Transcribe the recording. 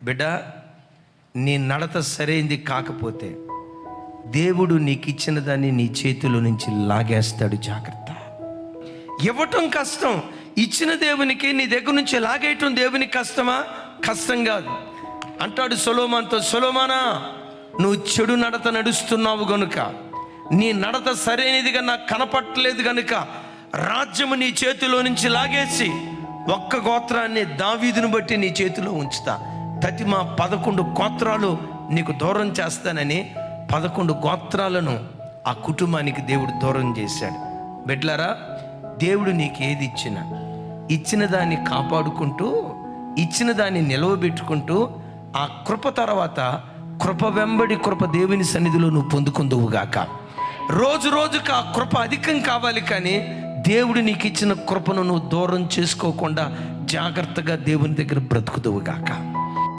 బిడ్డ, నీ నడత సరైంది కాకపోతే దేవుడు నీకు ఇచ్చిన దాన్ని నీ చేతిలో నుంచి లాగేస్తాడు. జాగ్రత్త. ఇవ్వటం కష్టం, ఇచ్చిన దేవునికి నీ దగ్గర నుంచి లాగేయటం దేవునికి కష్టమా? కష్టం కాదు. అంటాడు సొలొమోనుతో, సొలొమోనా, నువ్వు చెడు నడత నడుస్తున్నావు గనుక, నీ నడత సరైనదిగా నాకు కనపట్టలేదు గనుక రాజ్యము నీ చేతిలో నుంచి లాగేసి ఒక్క గోత్రాన్ని, దావీదును బట్టి నీ చేతిలో ఉంచుతా. తతిమ 11 గోత్రాలు నీకు దూరం చేస్తానని 11 గోత్రాలను ఆ కుటుంబానికి దేవుడు దూరం చేశాడు. బిడ్డలారా, దేవుడు నీకు ఏది ఇచ్చినా ఇచ్చిన దాన్ని కాపాడుకుంటూ, ఇచ్చిన దాన్ని నిలవబెట్టుకుంటూ, ఆ కృప తర్వాత కృప వెంబడి కృప దేవుని సన్నిధిలో నువ్వు పొందుకుందువుగాక. రోజు రోజుకు ఆ కృప అధికం కావాలి, కానీ దేవుడు నీకు ఇచ్చిన కృపను నువ్వు దూరం చేసుకోకుండా జాగ్రత్తగా దేవుని దగ్గర బ్రతుకుదువుగాక.